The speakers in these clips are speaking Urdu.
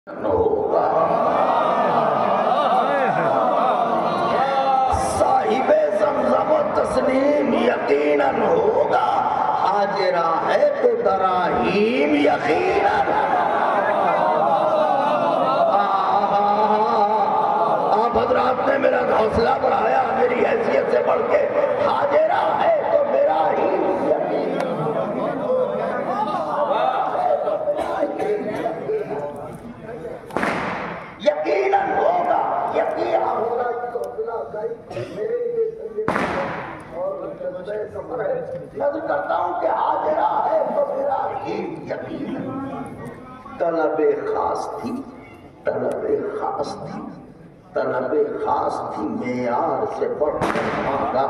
ہوگا صاحب زمزم و تسلیم یقیناً ہوگا، حاجرہ ہے تو دراہیم یقیناً۔ آپ حضرات نے میرا حوصلہ بڑھایا میری حیثیت سے بڑھ کے، حاجرہ ہے تو دراہیم یقیناً ہوگا، یقیناً ہوگا۔ نظر کرتا ہوں کہ حاجرہ ہے تو دراہیم یقیناً۔ طلب خاص تھی، طلب خاص تھی، طلب خاص تھی معیار سے بڑھ کر مانگا۔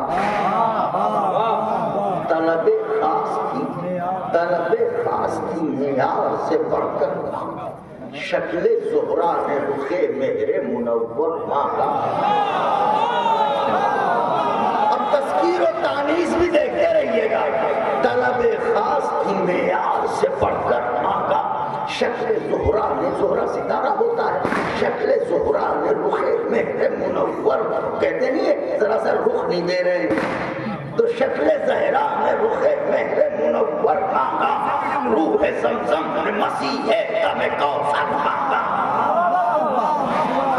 طلب خاص تھی، طلب خاص تھی معیار سے بڑھ کر مانگا۔ شکل زہرا نے رخ مہر منور مانگا۔ اب تذکیر و تانیث بھی دیکھتے رہیے گا۔ طلب خاص تھی معیار سے بڑھ کر مانگا۔ شکل زہرا نے، زہرا ستارہ ہوتا ہے، شکل زہرا نے رخ مہر منور، کہتے نہیں ہے ذرا سا رخ نہیں دے رہے، تو شکل زہرا نے رخ مہر منور مانگا۔ روح زمزم نے مسیح دم کوثر مانگا۔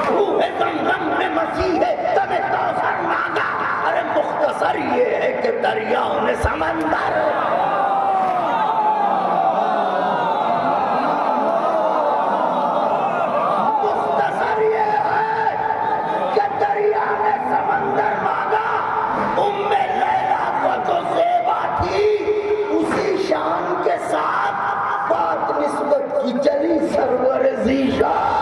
روح زمزم نے مسیح دم کوثر مانگا۔ ارے مختصر یہ ہے کہ دریاؤں نے سمندر، مختصر یہ ہے کہ دریا نے سمندر مانگا۔ ام لیلا کو تو زیبا تھی، اسی شان کے ساتھ بات نسبت کی چلی سرور ذیشان۔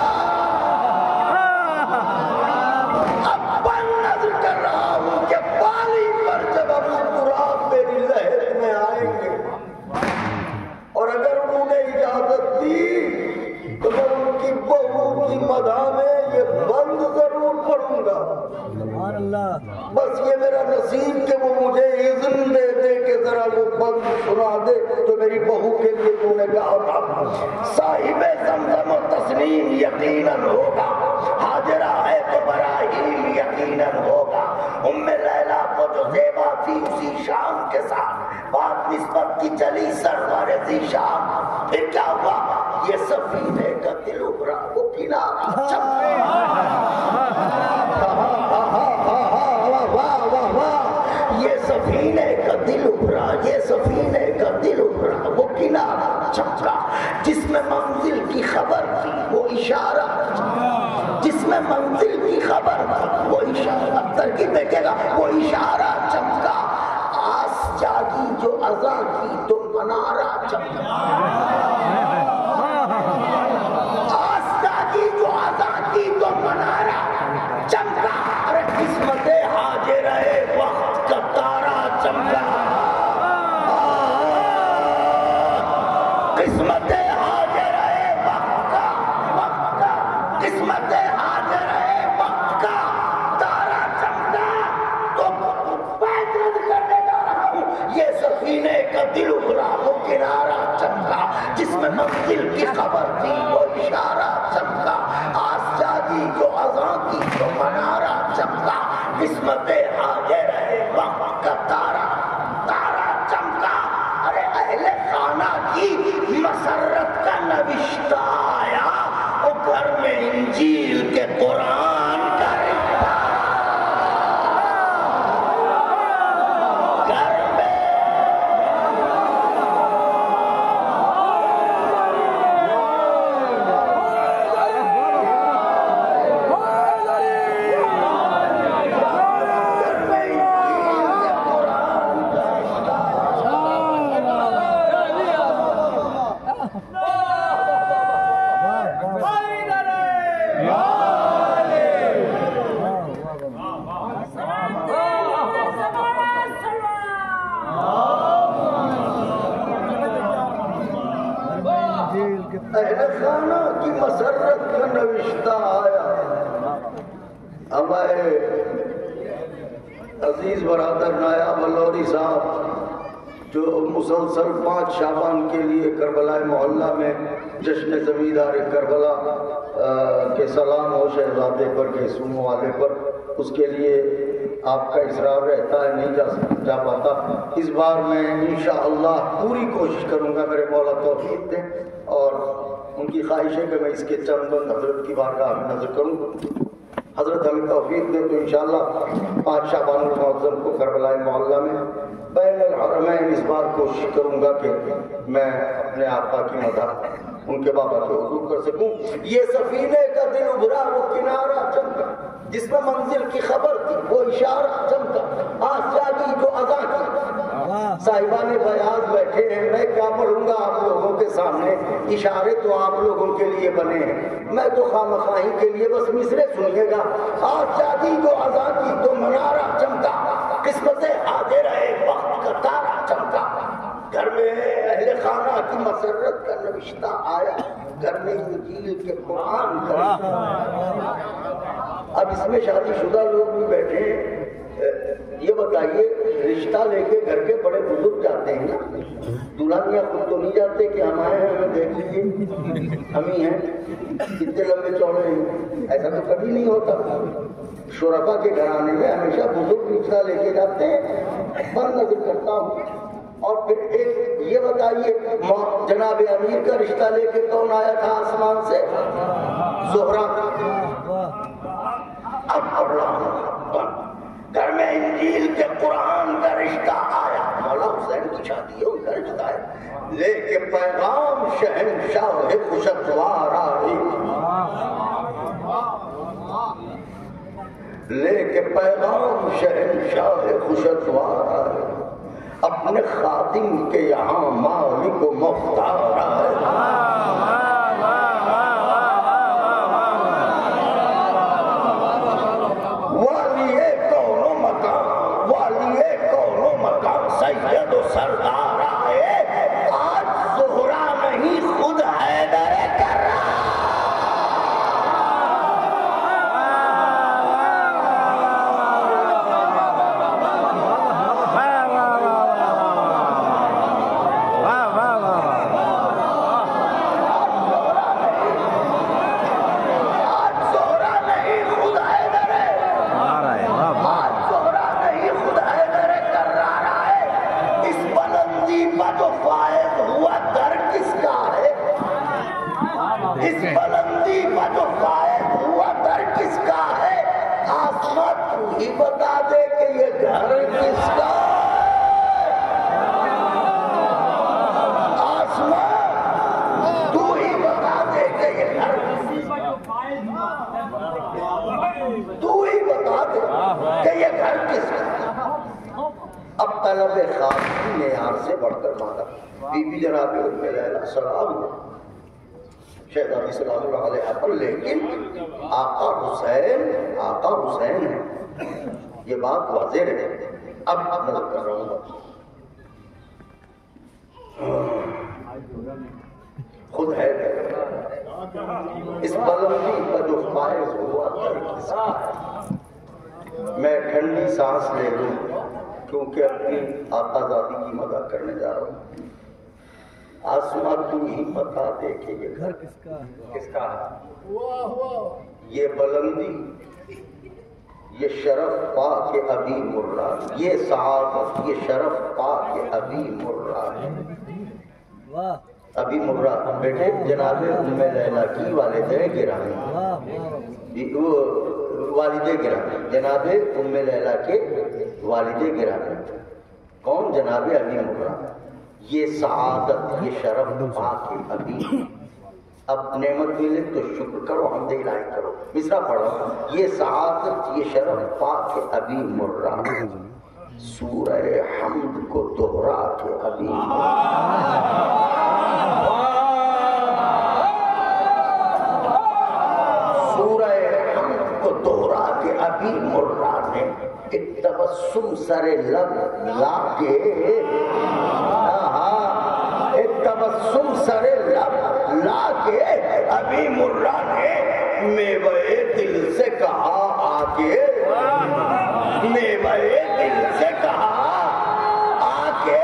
اب میں نظر کر رہا ہوں کہ بالی پر جب ابو تراب میری لہر میں آئیں گے، اور اگر انہوں نے اجازت دی تو میں ان کی بہو کی مدح میں یہ بند ضرور پڑھوں گا۔ بس یہ میرا نصیب کہ وہ مجھے اذن دے دے کہ ذرا وہ بند سنا دے، تو میری بہو کے لیے تو نے کہا تھا صاحب زمزم و تسلیم یقیناً ہوگا، حاجرہ ہے تو براہیم یقیناً ہوگا۔ ام لیلا کو جو زیبا تھی اسی شان کے ساتھ بات نسبت کی چلی سرور ذیشان۔ پھر کیا ہوا؟ یہ سفینے کا دل ابھرا، وہ کنارہ یہ سفینے کا دل ابھرا، یہ سفینے کا دل ابھرا، وہ کنارہ چمکا۔ جس میں منزل کی خبر تھی وہ اشارہ، جس میں منزل کی خبر تھی وہ اشارہ، ترکیب دیکھے گا، وہ اشارہ چمکا۔ آس جاگی جو اذاں کی تو منارہ چمکا، آس جاگی جو اذاں کی تو منارہ چمکا۔ ارے قسمت حاجرہ وقت کا تارہ چمکا، قسمت حاجرہ وقت کا، قسمت حاجرہ وقت کا تارہ چمکا۔ تو بیت رد کرنے جا رہا ہوں، یہ سفینے کا دل ابھرا، وہ کنارہ چمکا۔ جس میں منزل کی خبر تھی وہ اشارہ چمکا۔ آس جاگی جو اذاں کی تو منارہ چمکا۔ قسمت حاجرہ وقت کا تارہ چمکا۔ ارے اہل خانہ کی مسرت کا نوشتہ آیا، وہ گھر میں انجیل کے قرآن کا رشتہ، گھر میں اہل خانہ کی مسرت کا نوشتہ آیا۔ اب عزیز برادر نایاب الوری صاحب جو مسلسل 5 شعبان کے لیے کربلا محلہ میں جشن زمیندار کربلا کے سلام ہو شہزادے پر کے سونو والے پر، اس کے لیے آپ کا اصرار رہتا ہے، نہیں جا پاتا۔ اس بار میں انشاءاللہ پوری کوشش کروں گا، میرے مولا توفیق دیں، اور ان کی خواہش ہے کہ میں اس کے چند بند حضرت کی بارگاہ میں نظر کروں۔ حضرت ہمیں توفیق دے تو انشاءاللہ 5 شعبان المعظم کو کربلا محلہ میں بین الحرمین اس بار کوشش کروں گا کہ میں اپنے آقا کی مدد ان کے بابا کے حضور کر سکوں۔ یہ سفینے کا دل ابھرا، وہ کنارہ چمکا، جس میں منزل کی خبر تھی وہ اشارہ چمکا، آس جاگی جو اذاں کی۔ صاحبان بیاض بیٹھے ہیں، میں کیا پڑھوں گا آپ لوگوں کے سامنے، اشارے تو آپ لوگوں کے لیے بنے ہیں، میں تو خامخواہی کے لیے بس مصرے سنیے گا۔ آس جاگی جو اذاں کی تو منارہ چمکا، قسمت حاضر ہے وقت کا تارہ چمکا، گھر میں اہل خانہ کی مسرت کا نوشتہ آیا، گھر میں انجیل کے قرآن کا۔ اب اس میں شادی شدہ لوگ بھی بیٹھے ہیں، یہ بتائیے رشتہ لے کے گھر کے بڑے بزرگ جاتے ہیں نا، دلہنیاں خود تو نہیں جاتے کہ ہم آئے ہیں ہمیں دیکھ لیجیے، ہم ہی ہیں، کتنے لمبے چوڑے ہیں، ایسا تو کبھی نہیں ہوتا۔ شرفا کے گھرانے میں ہمیشہ بزرگ رشتہ لے کے جاتے ہیں، پر نظر کرتا ہوں۔ اور پھر ایک یہ بتائیے جناب امیر کا رشتہ لے کے کون آیا تھا آسمان سے؟ زہرا۔ اب پڑھ رہا ہوں، گھر میں انجیل کے قرآن کا رشتہ آیا، مولا حسین کی شادی ہے، ان کا رشتہ ہے، لے کے پیغام شہنشاہ خوشتوار آئی، لے کے پیغام شہنشاہ خوشتوار آئے، اپنے خادم کے یہاں مالک و مختار آئے۔ والیے کون و مکان، والیے کون و مکان، سید و سردار آئے، آج زہرا نہیں خود حیدر کرار۔ اس بلندی پر جو فائد ہوا در کس کا ہے؟ آسمان تو ہی بتا دے کہ یہ گھر کس کا ہے؟ آسمان تو ہی بتا دے کہ یہ گھر تو ہی بتا دے کہ یہ گھر کس کا ہے؟ اب طلب خاصی معیار سے بڑھ کر مانا بی بی جناب ام لیلا سلام شہزادی سلام اللہ علیہ پر، لیکن آقا حسین ہے، یہ بات واضح رہے۔ اب نظر کر رہا ہوں خود ہے اس بلندی پر جو فائز ہوا در کس کا ہے؟ میں ٹھنڈی سانس لے لوں کیونکہ اپنی آقا زادی کی مدد کرنے جا رہا ہوں۔ آسمان تو ہی بتا دے کہ یہ گھر کس کا ہے؟ یہ بلندی، یہ شرف پا کے ابھی مرا، یہ سعادت، یہ شرف پا کے ابھی مرا ہے۔ ابھی مرا بیٹے جناب ام لیلا کی والدہ گرامی، والدہ گرامی، جناب ام لیلا کے والدہ گرامی کون؟ جناب ابھی مرا۔ یہ سعادت، یہ شرف پا کے ابھی، اب نعمت ملے تو شکر کرو، حمد الہی کرو۔ مصرع پڑھو، یہ سعادت، یہ شرف پا کے ابھی مرا، سورہ حمد کو دوہرا کے ابھی سورہ حمد کو دوہرا کے ابھی مرا نے ایک تبسم سر لب لا کے، ایک تبسم سر لب لا کے ابھی مرا نے میوے دل سے کہا آگے، میوے دل سے کہا آگے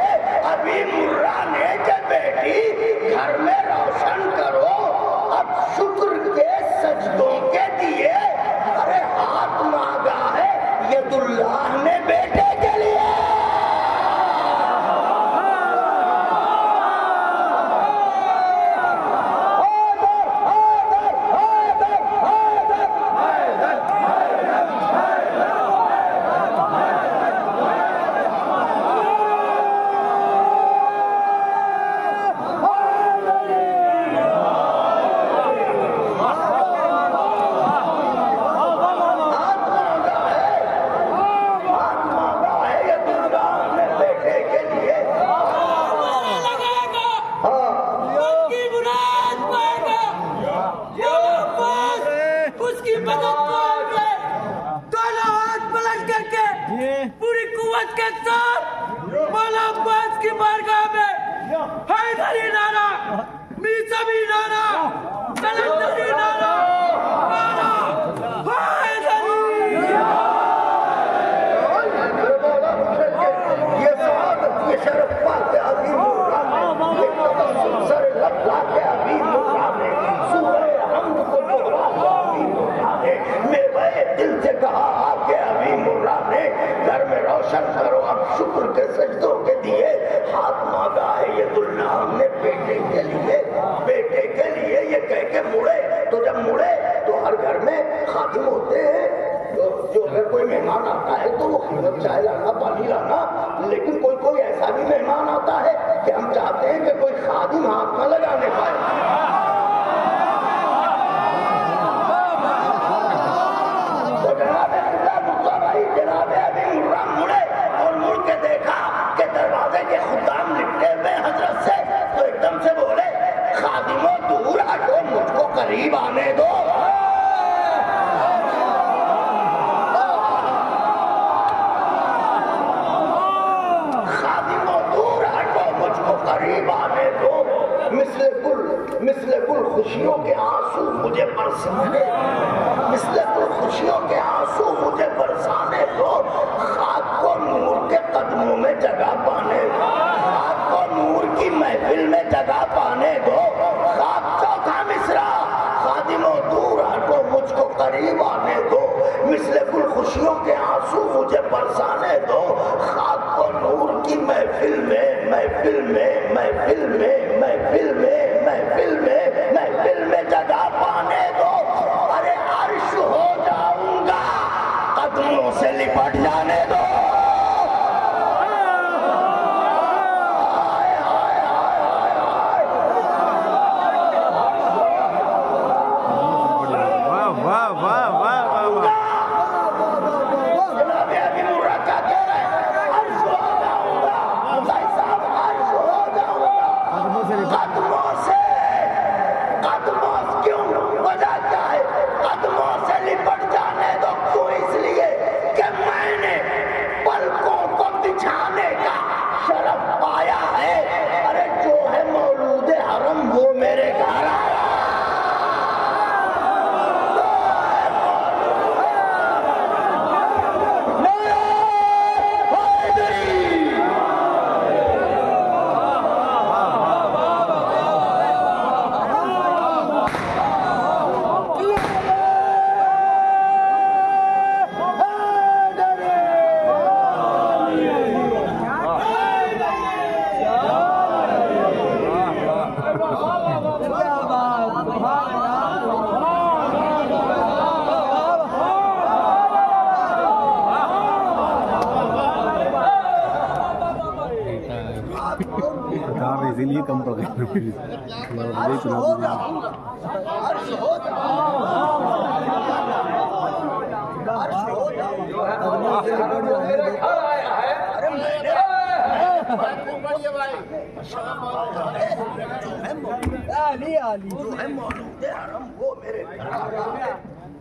ابھی مرہ نے کہ بیٹی گھر میں روشن کرو اب شکر کے سجدوں کے دیے ارے ہاتھ مانگا ہے ید اللہ نے بیٹے کے لیے پوری قوت کے ساتھ مولا عباس کی بارگاہ میں حیدری نعرہ میسمی نعرہ کلندری نعرہ نعرہ حیدری یہ سعادت یہ شرف پاتے عظیم مرام یہ تبسم سر لبلا کے عظیم مرام سورہ حمد کو دہرا کے عظیم مرام میرے دل سے کہا آپ کے عظیم مرام نے گھر میں روشن کرو اب شکر کے سجدوں کے دیے ہاتھ مانگا ہے ید اللہ ہم نے بیٹے کے لیے یہ کہہ کے مڑے تو جب مڑے تو ہر گھر میں خادم ہوتے ہیں جو اگر کوئی مہمان آتا ہے تو وہ خدمت چائے لانا پانی لانا لیکن کوئی ایسا بھی مہمان آتا ہے کہ ہم چاہتے ہیں کہ کوئی خادم ہاتھ نہ لگانے پائے جناب ابھی مرہ مڑے اور مڑ کے دیکھا کہ دروازے کے خدام لپٹے ہوئے حضرت سے تو ایک دم سے بولے خادموں دور ہٹو مجھ کو قریب آنے دو خادموں دور ہٹو مجھ کو قریب آنے دو مثل گل خوشیوں کے آنسو مجھے برسانے مثل گل خوشیوں کے آنسو مجھے برسانے دو خاک کو نور کے قدموں میں جگہ پانے دو خاک کو نور کی محفل میں جگہ پانے دو خاک چوتھا مصرع خادموں دور ہٹو مجھ کو قریب آنے دو مثل گل خوشیوں کے آنسو مجھے برسانے دو خاک کو نور کی محفل میں محفل میں محفل میں محفل میں محفل میں محفل میں جگہ پانے دو ارے عرش ہو جاؤں گا قدموں سے لپٹ جانے دو کم پڑ گئی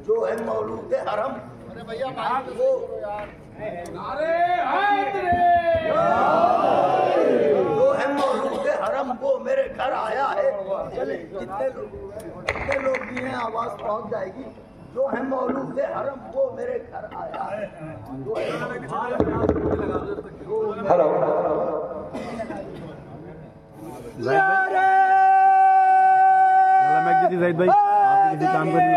جو ہے مولود حرم وہ حرم وہ میرے گھر آیا ہے. چلے جتنے لوگ بھی ہیں آواز پہنچ جائے گی. جو ہے مولود حرم وہ میرے گھر آیا ہے. ہلو زاہد بھائی آپ کسی کام کا نہیں ہے.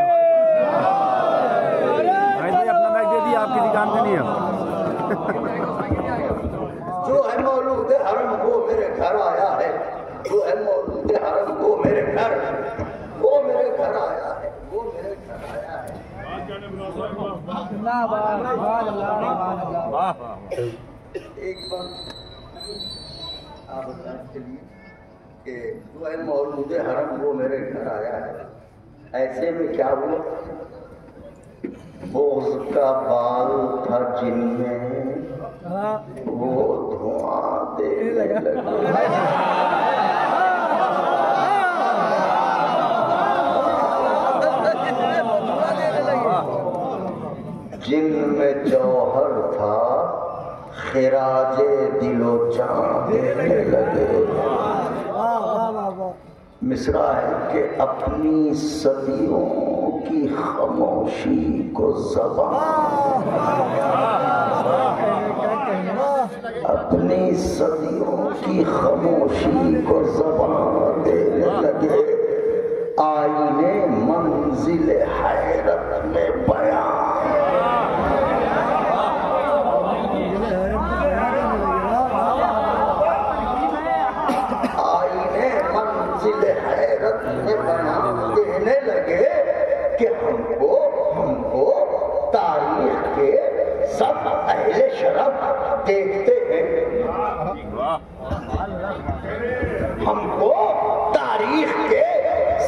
زاہد بھائی اپنا میچ دے دیے, آپ کسی کام کا نہیں ہے. جو ہے مولود حرم وہ میرے گھر آیا ہے, جو ہے مولود حرم وہ میرے گھر آیا ہے, وہ میرے گھر آیا ہے. ایک بات آپ بتا چلیے کہ جو ہے مولود حرم وہ میرے گھر آیا ہے. ایسے میں کیا ہوا, بغض کا بال تھا جن میں وہ دھواں دینے لگا. جن میں جوہر تھا خراج دل و جان دینے لگے. مصرع ہے کہ اپنی صدیوں کی خاموشی کو زبان, اپنی صدیوں کی خاموشی کو زبان دینے لگے. آئینے منزل حیرت میں بیان, آئینے منزل حیرت میں بیان دینے لگے کہ ہم کو تاریخ کے سب اہل شرف دیکھتے ہیں. ہم کو تاریخ کے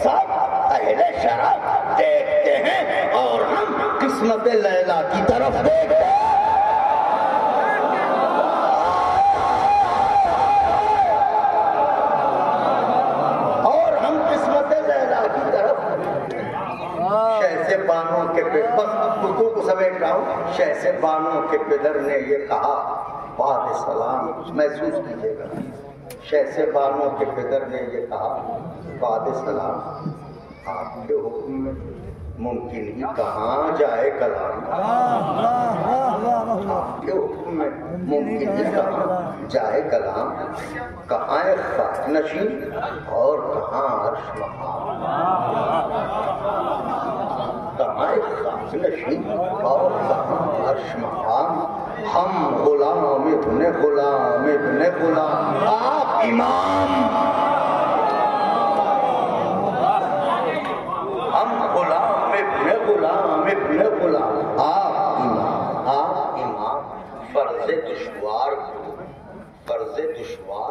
سب اہل شرف دیکھتے ہیں اور ہم قسمت لیلا کی طرف دیکھتے ہیں. اور ہم قسمت لیلا کی طرف شہزے بانو کے بس اردو کو سمیٹ رہا ہوں. شہزے بانو کے پدر نے یہ کہا, بعد سلام محسوس کیجیے گا. شہزے بانو کے پدر نے یہ کہا, بعد سلام آپ کے حکم میں ممکن ہی کہاں جائے کلام. آپ کے حکم میں ممکن ہی کہاں جائے کلام. کہاں خاک نشین اور کہاں عرش مقام, کہاں خاک نشین اور کہاں عرش مقام. ہم غلام ابن غلام ابن غلام آپ امام, ہم غلام ابن غلام ابن غلام آپ امام, آپ امام. فرض دشوار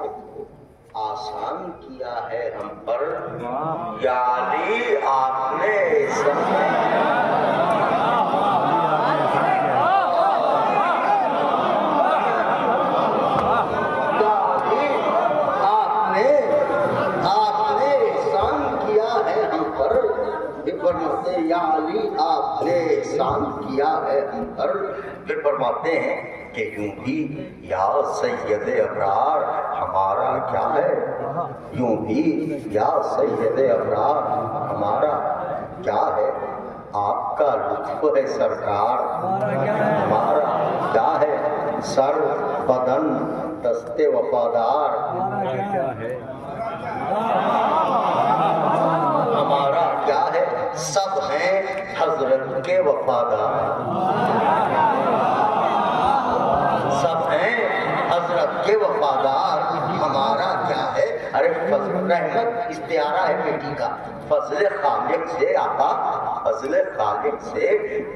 کو آسان کیا ہے ہم پر, یا علی آپ نے یا علی آپ نے احسان کیا ہے ہم پر. پھر فرماتے ہیں کہ یوں بھی یا سید ابرار ہمارا کیا ہے, یوں بھی یا سید ابرار ہمارا کیا ہے. آپ کا لطف ہے سرکار ہمارا کیا ہے. سر بدن دست وفادار ہمارا کیا ہے. سب ہیں حضرت کے وفادار, سب ہیں حضرت کے وفادار ہمارا کیا ہے. ارے فضل رحمت استعارہ ہے بیٹی کا. فضل خالق سے آقا, فضل خالق سے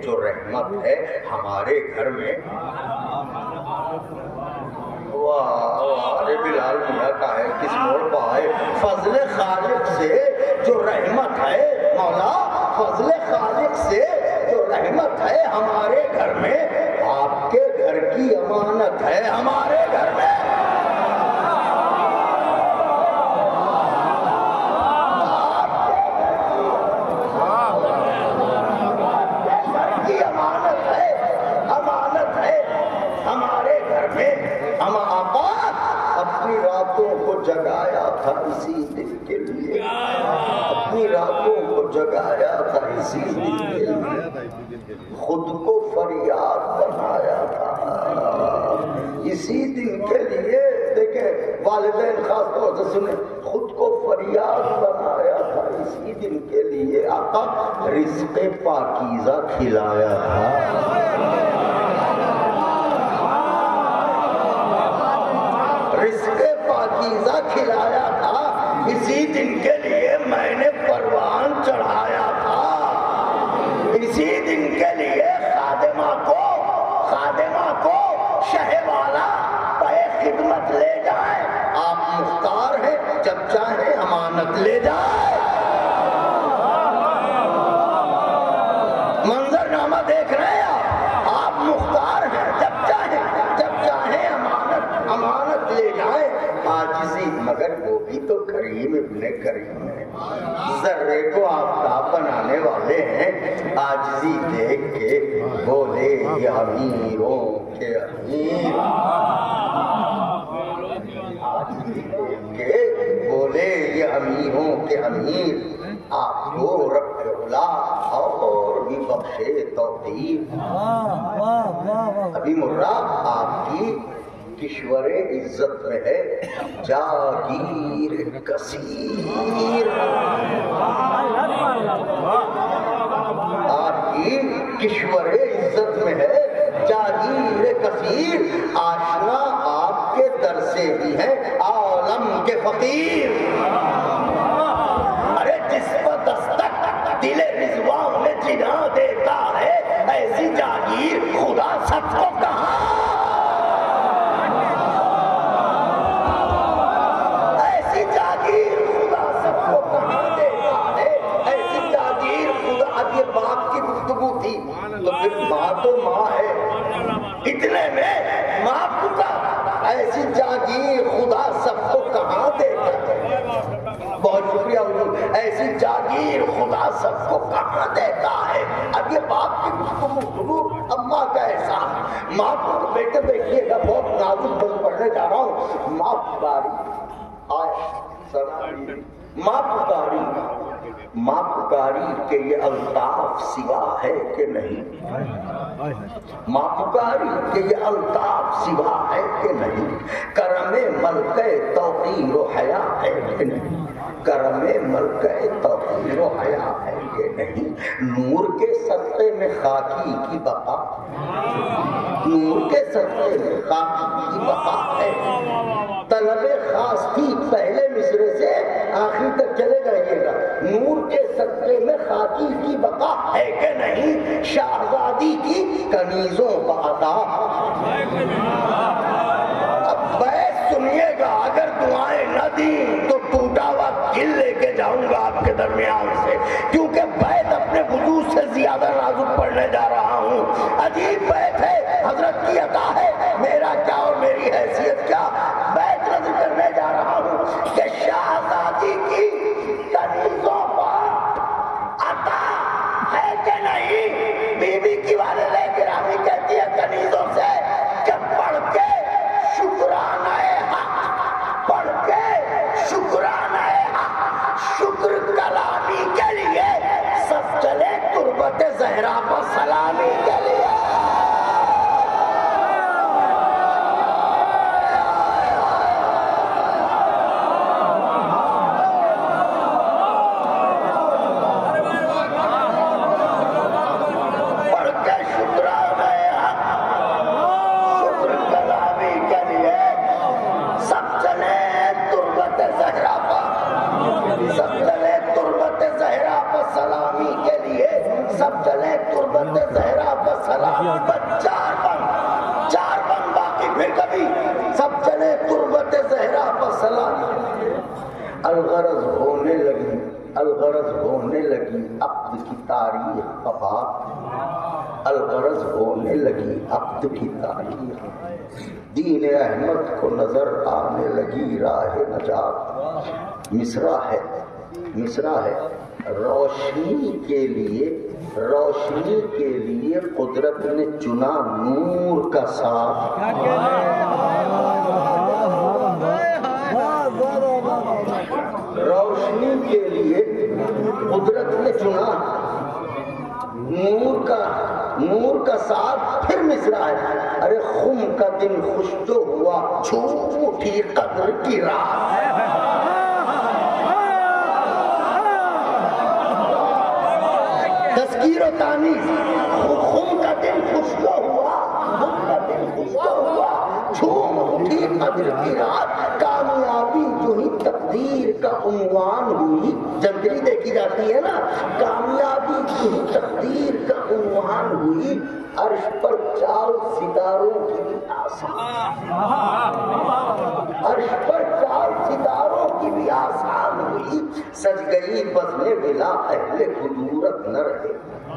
جو رحمت ہے ہمارے گھر میں. ارے بلال میاں کا ہے کس موڑ پہ آئے. فضل خالق سے جو رحمت ہے مولا, فضل خالق سے جو رحمت ہے ہمارے گھر میں, آپ کے گھر کی امانت ہے ہمارے گھر میں. امانت ہے ہمارے گھر میں. ہم آقا اپنی راتوں کو جگایا تھا اسی دن کے لیے, اپنی راتوں کو جگایا تھا اسی دن کے لیے, خود کو فریاد بنایا تھا اسی دن کے لیے. دیکھیں کہ والدین خاص طور سے سنیں، خود کو فریاد بنایا تھا اسی دن کے لیے آقا رزق پاکیزہ کھلایا تھا. رزق پاکیزہ کھلایا تھا اسی دن کے لیے میں نے پروان چڑھایا تھا. اسی دن کے لیے خادمہ کو شہ والا پہ خدمت لے جائے. آپ مختار ہیں، جب چاہیں امانت لے جائے. منظر نامہ دیکھ رہے ہیں آپ مختار ہیں، جب چاہیں امانت لے جائے. عاجزی، مگر وہ بھی تو کریم ابن کریم ہے، ذرے کو آفتاب بنانے والے ہیں. عاجزی دیکھ کے بولے یہ امیروں کے امیر. عاجزی دیکھ کے بولے یہ امیروں کے امیر. آپ کو رب اولا اور بھی بخشے توفیق. ابھی مرہ آپ کی کشور عزت میں ہے جاگیر کثیر. آپ کی کشور عزت میں ہے جاگیر کثیر. آشنا آپ کے در سے بھی ہے عالم کے فقیر. ارے جس پر دستک دل رضوان میں جنا دیتا ہے ایسی جاگیر خدا سب کو کہاں. باپ کی گفتگو تھی تو پھر ماں تو ماں ہے. اتنے میں ماں پکار ایسی جاگیر خدا سب کو کہاں دیتا ہے. بہت شکریہ حضور. ایسی جاگیر خدا سب کو کہاں دیتا ہے. اب یہ باپ کی گفتگو اماں کا احساس. ماں کو بیٹے بیٹھیے گا، بہت نازک بول پڑھنے جا رہا ہوں. ماں پکاری ماں پکاری کہ یہ الطاف سوا ہے کہ نہیں. ماں پکاری کہ یہ الطاف سوا ہے کہ نہیں. کرم ملکہ توقیر و حیا ہے کہ نہیں. کرم ملکہ توقیر و حیا ہے کہ نہیں. نور کے صدقے میں خاکی کی بقا، نور کے صدقے میں خاکی کی بقا ہے. طلب خاص تھی پہلے مصرے سے آخر تک چلے جائیے گا. نور کے صدقے میں خاکی کی بقا ہے کہ نہیں. شہزادی کی کنیزوں کا عطا. اب بیت سنیے گا، اگر دعائیں نہ دیں تو ٹوٹا ہوا دل لے کے جاؤں گا آپ کے درمیان سے، کیونکہ بیت اپنے وجود سے زیادہ نازک پڑھنے جا رہا ہوں. عجیب بیت ہے، حضرت کی عطا ہے. میرا کیا اور میری حیثیت کیا. بیت نظر کرنے جا رہا ہوں کہ شہزادی کی کنیزوں پر عطا ہے کہ نہیں. بی بی کی والدہ گرامی کہتی ہے کنیزوں سے کہ پڑھ کے شکرانہ حق، پڑھ کے شکرانہ حق، شکر کلامی کے لیے سب چلے تربت زہرا پر سلامی کے لیے. الغرض ہونے لگی عقد کی تاریخ پاک. الغرض ہونے لگی عقد کی تاریخ. دین احمد کو نظر آنے لگی راہ نجات. مصرع ہے روشنی کے لیے قدرت نے چنا نور کا ساتھ. روشنی کے لیے قدرت نے چنا نور کا ساتھ. پھر مصرع ہے ارے خم کا دن خوش جو ہوا جھوٹی قدر کی رات. تذکیر و تانیث. خم کا دن خوش جو ہوا، خم کا دن خوش جو ہوا جھوم اٹھی قدر کی رات. کامیابی جو ہی تقدیر کا عنوان ہوئی. جنتری دیکھی جاتی ہے نا. کامیابی جو ہی تقدیر کا عنوان ہوئی، عرش پر چار ستاروں کی بھی آسان، عرش پر چار ستاروں کی بھی آسان ہوئی. سج گئی بزم ولا اہل خدورت نہ رہے،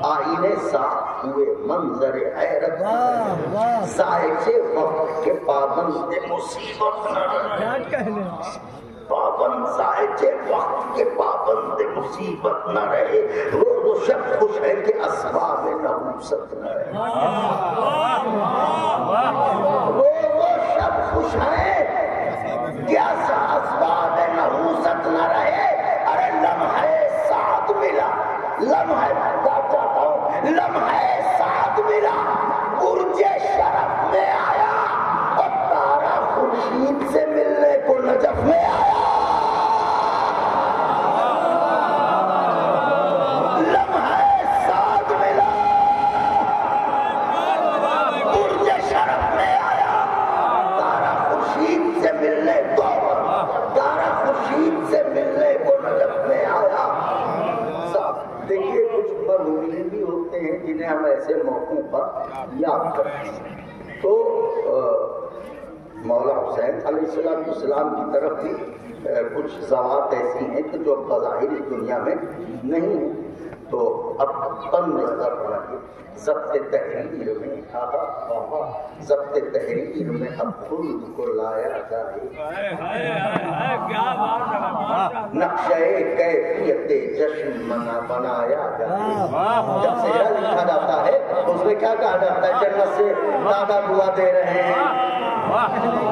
آئینے صاف ہوئے منظر حیرت، سائے وقت کے پابند مصیبت نہ رہے، پابند سائے وقت کے پابند مصیبت نہ رہے. روز و شب خوش ہے کہ اسباب نحوست نہ رہے، روز و شب خوش ہے کہ اسباب نحوست نہ رہے. ارے لمحہ سعد ملا، لمحہ چاہتا ہوں، لمحہ سعد ملا، برج شرف میں آیا اور تارا خورشید سے ملنے کو نجف میں آیا. جنہیں ہم ایسے موقعوں پر یاد کرتے ہیں. تو مولا حسین علیہ السلام کی طرف بھی کچھ ضوابط ایسی ہیں کہ جو بظاہر اس دنیا میں نہیں ہیں. تو اب تن نظر رکھیں. ضبط تحریر میں ضبط تحریر میں اب خلد کو لایا جائے، نقشہ کیفیت جشن بنایا جائے. جب سہرا لکھا جاتا ہے اس میں کیا کہا جاتا ہے؟ جنت سے دادا دعا دے رہے ہیں،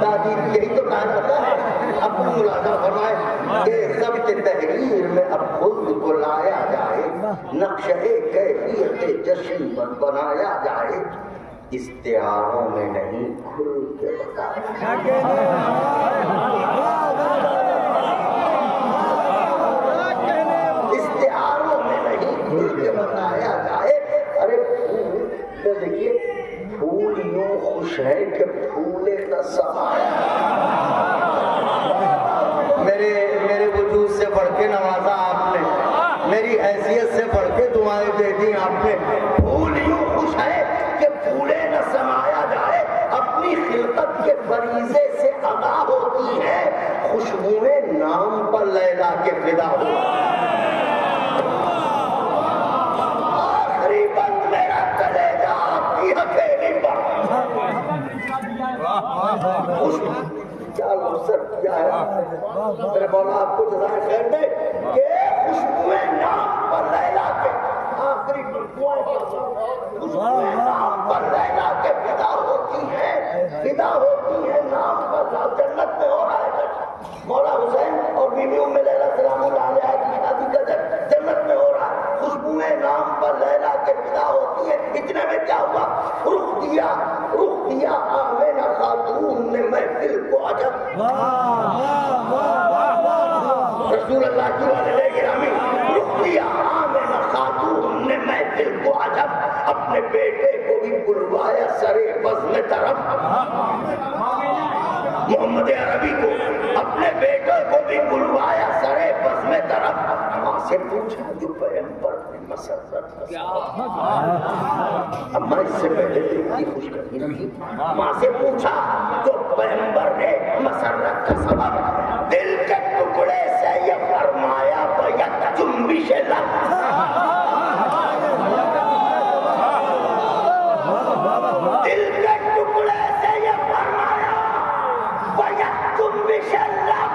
دادی، یہی تو کہا جاتا ہے. اب ملاحظہ فرمائے کہ ضبط تحریر میں اب خلد کو لایا جائے، نقشہ کیفیت جشن بنایا جائے، استعاروں میں نہیں کھل کے بتایا. استعاروں میں نہیں کھل کے بتایا جائے. ارے پھول دیکھیے، پھول یوں خوش ہے کہ پھولے نہ سمایا. میرے وجود سے بڑھ کے نوازا آپ نے، میری حیثیت سے بڑھ کے دعائیں دے دی آپ نے. پھول یوں خوش ہے کہ پھولے نہ سمایا جائے، اپنی خلقت کے فریضے سے ادا ہوتی ہے، خوشبوئیں نام پر لیلا کے فدا ہو. آخری بند میرا کلیجہ آپ کی ہتھیلی پر. کیا لفظ کیا ہے میرے مولا آپ کو جزائے خیر دے کہ خوشبوئیں نام پر لیلا کے، آخری خوشبوئیں نام پر لیلا کے فدا ہوتی ہیں، فدا ہوتی ہیں نام پر. جنت میں ہو رہا ہے مولا حسین اور بیوی ام لیلا سلام اللہ علیہا کی شادی کا جنت میں ہو رہا ہے. خوشبوئیں نام پر لیلا کے فدا ہوتی ہیں. اتنے میں کیا ہوا؟ رخ دیا آمینہ خاتون نے محفل کو عجب. رسول اللہ کی والدہ گرامی، رخ دیا آمینہ خاتون نے محفل کو عجب، اپنے بیٹے کو بھی بلوایا سرے بزم طرف. محمد عربی کو اپنے بیٹے کو بھی بلوایا سرے بزم طرف. ماں سے پوچھا جو پیغمبر نے مسرت، اب میں اس سے پہلے تو اتنی خوش کرنی نہ تھی. ماں سے پوچھا جو پیغمبر نے مسرت کا سبب، دل کے ٹکڑے سے یہ فرمایا بیت جنبش لب. دل کے ٹکڑے سے یہ فرمایا بیت جنبش لب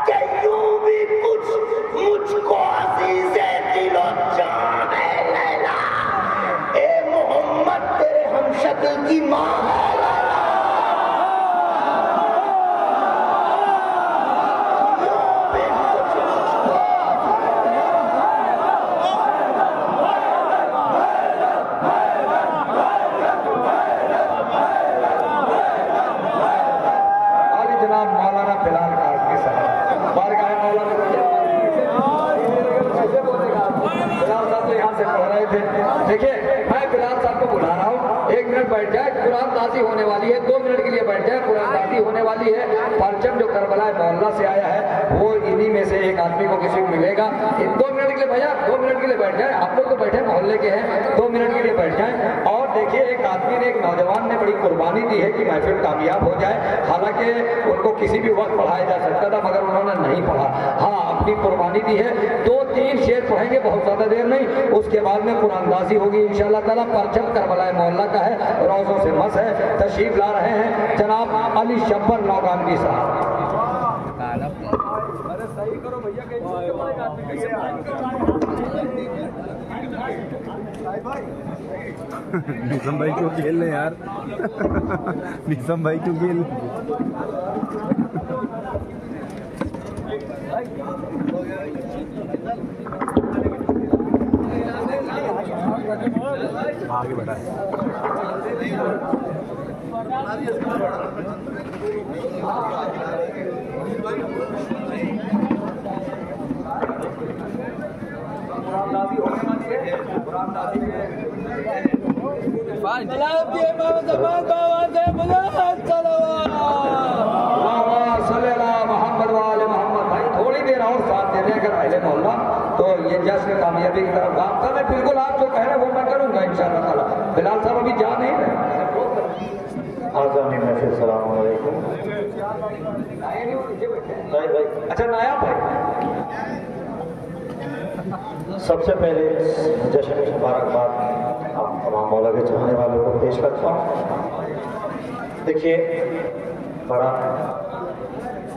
کہ یوں بھی کچھ مجھ کو عزیز دل و جان ہے لیلا. اے محمد تیرے ہم شکل کی ماں ہے لیلا. ہونے والی ہے, 2 منٹ کے لیے بیٹھ جائے. قرآن دازی ہونے والی ہے. پرچم جو کربلا محلہ سے آیا ہے وہ انہی میں سے ایک آدمی کو کسی کو ملے گا. 2 منٹ کے لیے بھیا 2 منٹ کے لیے بیٹھ جائیں. آپ لوگ تو بیٹھے محلے کے ہیں, 2 منٹ کے لیے بیٹھ جائیں. اور دیکھیے ایک آدمی نے, ایک نوجوان نے بڑی قربانی دی ہے کہ محفل کامیاب ہو جائے. حالانکہ ان کو کسی بھی وقت پڑھایا جا سکتا تھا مگر انہوں نے نہیں پڑھا. ہاں اپنی قربانی دی ہے. 2-3 شعر پڑھیں گے, بہت زیادہ دیر نہیں. اس کے بعد میں قرآن دازی ہوگی انشاءاللہ تعالیٰ. پرچم کربلا محلہ کا ہے, روزوں سے مس ہے. تشریف لا رہے ہیں جناب علی شبر نوگانوی صاحب. نیسم بھائی کیوں کھیل رہے یار, نیسم بھائی کیوں کھیل آگے بڑھا تھوڑی دیر اور ساتھ دے دیں اگر اہل محلہ تو یہ جشن کامیابی کی طرف کام کر رہے. بالکل آپ جو کہہ رہے ہیں وہ میں کروں گا انشاءاللہ تعالیٰ. بلال صاحب ابھی جا نہیں رہے. آزانی محفل السلام علیکم. اچھا نایاب بھائی, سب سے پہلے جشن کی مبارکباد آپ تمام مولا کے چاہنے والوں کو پیش کرتا ہوں. دیکھیے بڑا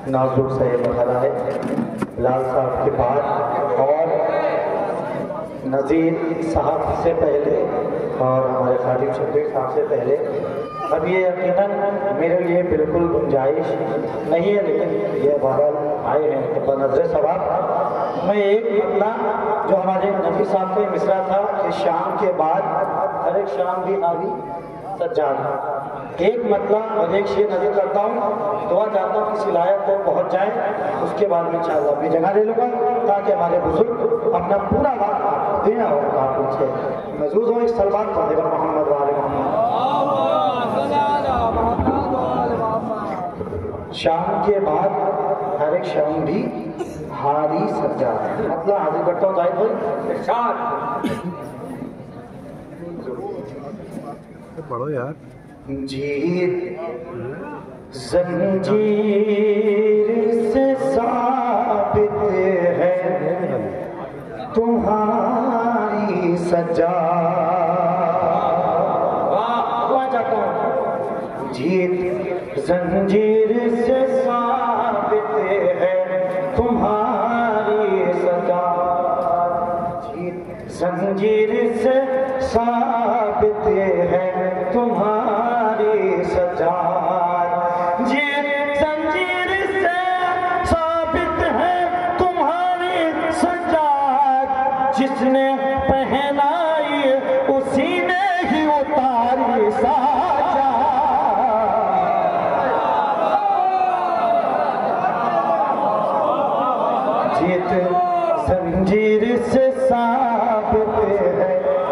نازک سا یہ مرحلہ ہے. بلال صاحب کے بعد اور نذیر صاحب سے پہلے اور ہمارے خادم شفیق صاحب سے پہلے اب یہ یقیناً میرے لیے بالکل گنجائش نہیں ہے, لیکن یہ بہرحال آئے ہیں بنظر ثواب. میں ایک مطلع جو ہمارے نبی صاحب کا مصرع تھا کہ شام کے بعد ہر ایک شام بھی آگی سجاد, ایک مطلع اور ایک شعر نظر کرتا ہوں. دعا چاہتا ہوں کسی لائق کو پہنچ جائیں, اس کے بعد میں انشاءاللہ اپنی جگہ لے لوں گا تاکہ ہمارے بزرگ اپنا پورا وقت دینا ہو آپ ان سے محظوظ ہوں. ایک سلمان پڑھے گا محمد وآل محمد. شام کے بعد ہر ایک شام بھی ہاری سجاد. مطلب حاضر کرتا ہوں زاہد بھائی. پڑھو یار. جیت زنجیر سے ثابت ہے تمہاری سجاد. جیت زنجیر سے ثابت ہے تمہاری سجاد. جیت زنجیر سے ثابت ہے تمہاری سجاد. جیت زنجیر سے ثابت ہے تمہاری سجاد. جس نے پہنائی اسی نے ہی اتاری سجاد. جیت زنجیر سے ثابت ہے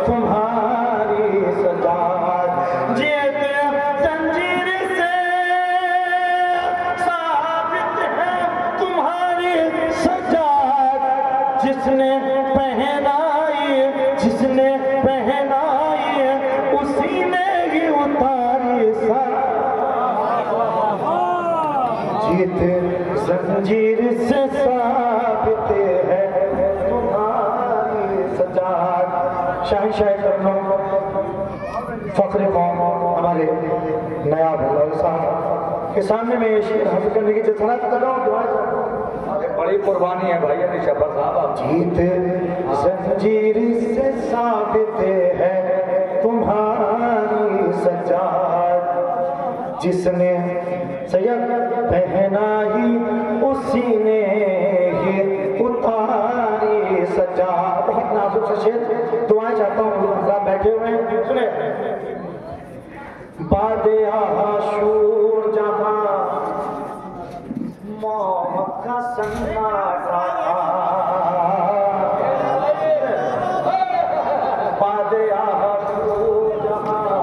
تمہاری سجاد. جیت زنجیر سے ثابت ہے تمہاری سجاد. جس نے پہنائی اسی نے ہی اتاری سجاد. جیت زنجیر سے ثابت ہے تمہاری سجاد. شاہی شاہی کرنو فخر قوم ہمارے نایاب بلال صاحب کے سامنے میں یہ شعر حاضر کرنے کی جلسہ کر رہا ہوں. دعائیں بڑی قربانی ہے بھائی علی شبر صاحب. جیت زنجیر سے ثابت ہے تمہاری سجاد. جس نے سید پہنائی اسی نے ہی اتاری سجاد. بہت نازک سے شعر. دعائیں چاہتا ہوں حضرات بیٹھے ہوئے ہیں سنیں. باد آشور جہاں موت کا سناٹا تھا. باد آشور جہاں